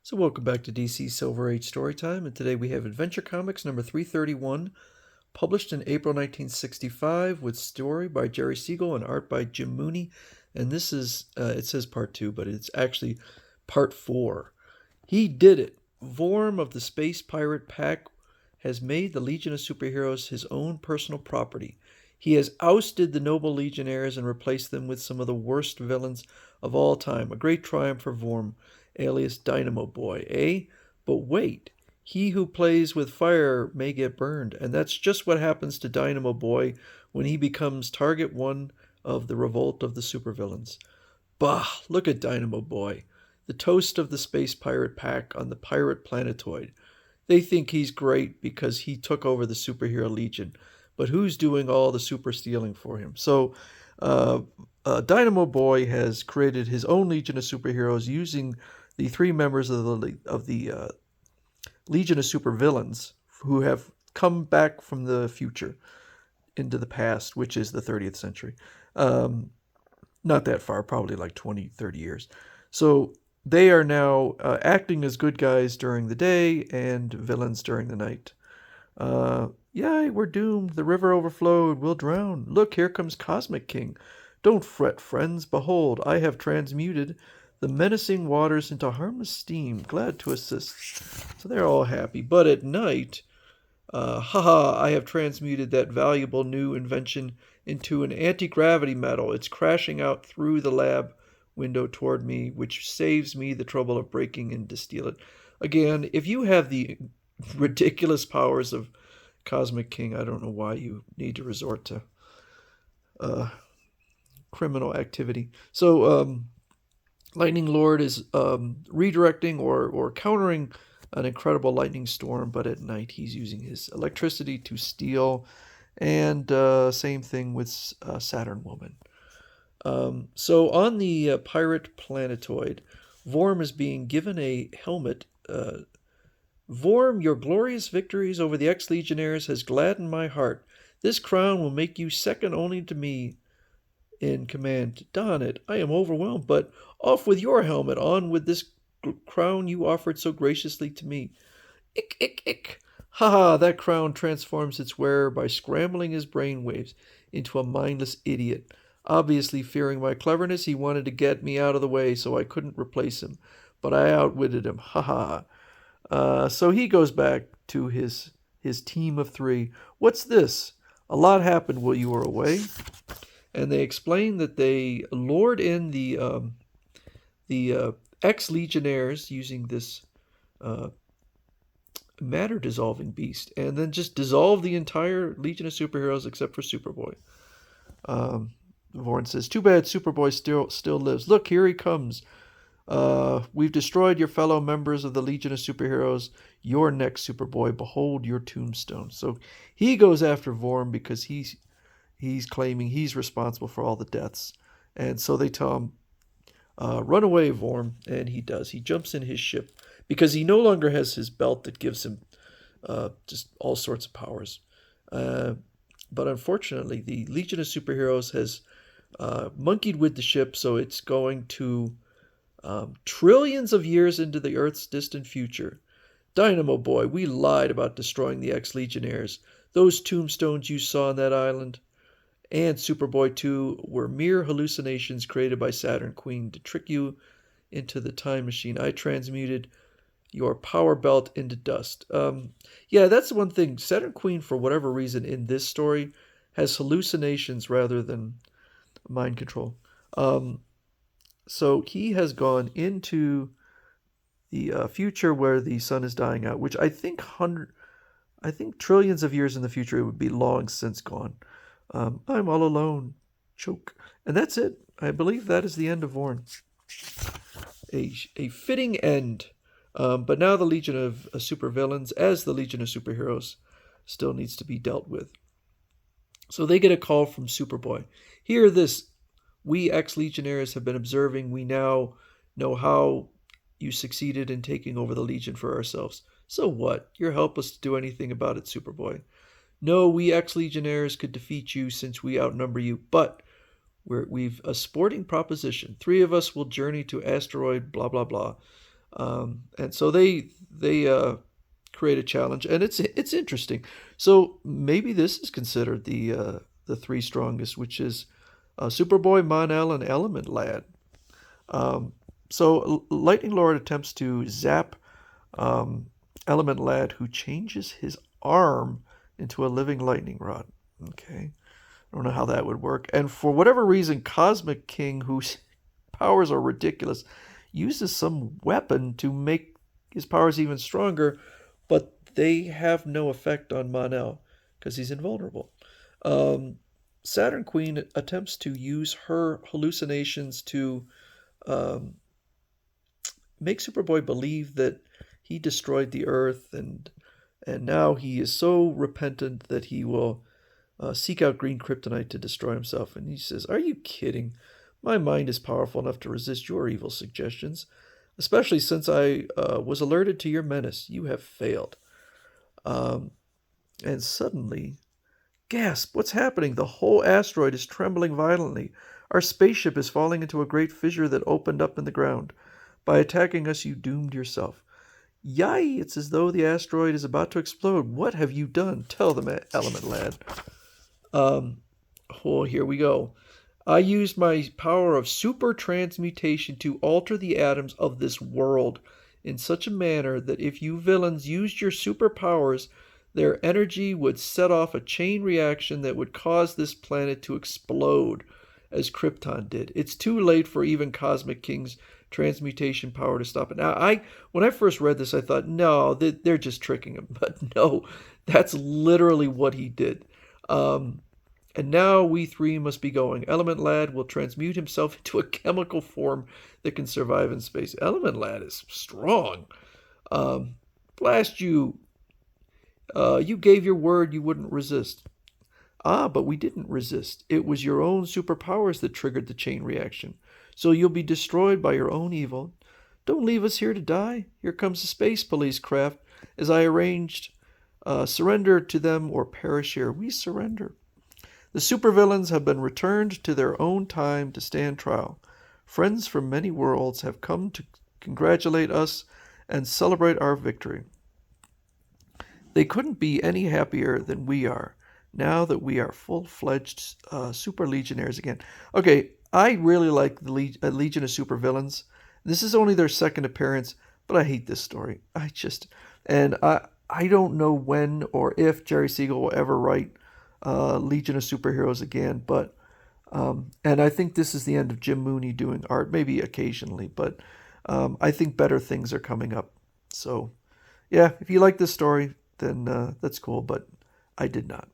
So welcome back to DC Silver Age Storytime, and today we have Adventure Comics number 331, published in April 1965, with story by Jerry Siegel and art by Jim Mooney. And this is, it says part 2, but it's actually part 4. He did it! Vorm of the Space Pirate Pack has made the Legion of Superheroes his own personal property. He has ousted the noble Legionnaires and replaced them with some of the worst villains of all time. A great triumph for Vorm, alias Dynamo Boy, eh? But wait, he who plays with fire may get burned, and that's just what happens to Dynamo Boy when he becomes target one of the revolt of the supervillains. Bah, look at Dynamo Boy, the toast of the space pirate pack on the pirate planetoid. They think he's great because he took over the superhero legion, but who's doing all the super stealing for him? So, Dynamo Boy has created his own legion of superheroes using the three members of the Legion of Supervillains who have come back from the future into the past, which is the 30th century. Not that far, probably like 20, 30 years. So they are now acting as good guys during the day and villains during the night. Yay, we're doomed. The river overflowed. We'll drown. Look, here comes Cosmic King. Don't fret, friends. Behold, I have transmuted the menacing waters into harmless steam. Glad to assist. So they're all happy. But at night, I have transmuted that valuable new invention into an anti-gravity metal. It's crashing out through the lab window toward me, which saves me the trouble of breaking in to steal it. Again, if you have the ridiculous powers of Cosmic King, I don't know why you need to resort to criminal activity. So Lightning Lord is redirecting or countering an incredible lightning storm, but at night he's using his electricity to steal, and same thing with Saturn Woman. So on the pirate planetoid, Vorm is being given a helmet. Vorm, your glorious victories over the ex-legionnaires has gladdened my heart. This crown will make you second only to me in command. Don it. I am overwhelmed, but off with your helmet, on with this crown you offered so graciously to me. Ick, ick, ick. Ha ha, that crown transforms its wearer by scrambling his brainwaves into a mindless idiot. Obviously fearing my cleverness, he wanted to get me out of the way so I couldn't replace him. But I outwitted him. Ha ha. So he goes back to his team of three. What's this? A lot happened while you were away. And they explain that they lured in the ex-legionnaires using this matter-dissolving beast, and then just dissolve the entire Legion of Superheroes except for Superboy. Vorn says, "Too bad Superboy still lives. Look, here he comes. We've destroyed your fellow members of the Legion of Superheroes. You're next, Superboy. Behold your tombstone." So he goes after Vorn because he's claiming he's responsible for all the deaths. And so they tell him, run away, Vorm. And he does. He jumps in his ship because he no longer has his belt that gives him just all sorts of powers. But unfortunately, the Legion of Superheroes has monkeyed with the ship, so it's going to trillions of years into the Earth's distant future. Dynamo Boy, we lied about destroying the ex-legionnaires. Those tombstones you saw on that island and Superboy 2 were mere hallucinations created by Saturn Queen to trick you into the time machine. I transmuted your power belt into dust. Yeah, that's the one thing. Saturn Queen, for whatever reason, in this story, has hallucinations rather than mind control. So he has gone into the future where the sun is dying out, which I think trillions of years in the future it would be long since gone. I'm all alone. Choke. And that's it. I believe that is the end of Vorn. A fitting end. But now the Legion of Supervillains, as the Legion of Superheroes, still needs to be dealt with. So they get a call from Superboy. Hear this. We ex-legionnaires have been observing. We now know how you succeeded in taking over the Legion for ourselves. So what? You're helpless to do anything about it, Superboy. No, we ex-legionnaires could defeat you since we outnumber you, but we've a sporting proposition. 3 of us will journey to asteroid blah blah blah. And so they create a challenge, and it's interesting. So maybe this is considered the three strongest, which is Superboy, Mon-El, and Element Lad. Um, so Lightning Lord attempts to zap um, Element Lad, who changes his arm into a living lightning rod. Okay. I don't know how that would work. And for whatever reason, Cosmic King, whose powers are ridiculous, uses some weapon to make his powers even stronger, but they have no effect on Mon-El because he's invulnerable. Um, Saturn Queen attempts to use her hallucinations to um, make Superboy believe that he destroyed the Earth, and now he is so repentant that he will seek out green kryptonite to destroy himself. And he says, "Are you kidding? My mind is powerful enough to resist your evil suggestions, especially since I was alerted to your menace. You have failed." Um, and suddenly, gasp, what's happening? The whole asteroid is trembling violently. Our spaceship is falling into a great fissure that opened up in the ground. By attacking us, you doomed yourself. Yay! It's as though the asteroid is about to explode. What have you done? Tell them, Element Lad. Um, oh, here we go. I used my power of super transmutation to alter the atoms of this world in such a manner that if you villains used your superpowers, their energy would set off a chain reaction that would cause this planet to explode, as Krypton did. It's too late for even Cosmic King's transmutation power to stop it. Now, when I first read this, I thought, no, they're just tricking him. But no, that's literally what he did. Um, and now we three must be going. Element Lad will transmute himself into a chemical form that can survive in space. Element Lad is strong. Blast you. You gave your word you wouldn't resist. Ah, but we didn't resist. It was your own superpowers that triggered the chain reaction. So you'll be destroyed by your own evil. Don't leave us here to die. Here comes the space police craft. As I arranged, surrender to them or perish here. We surrender. The supervillains have been returned to their own time to stand trial. Friends from many worlds have come to congratulate us and celebrate our victory. They couldn't be any happier than we are now that we are full-fledged super legionnaires again. Okay, I really like the Legion of Supervillains. This is only their second appearance, but I hate this story. I don't know when or if Jerry Siegel will ever write Legion of Superheroes again, but and I think this is the end of Jim Mooney doing art, maybe occasionally, but I think better things are coming up. So, yeah, if you like this story, then that's cool, but I did not.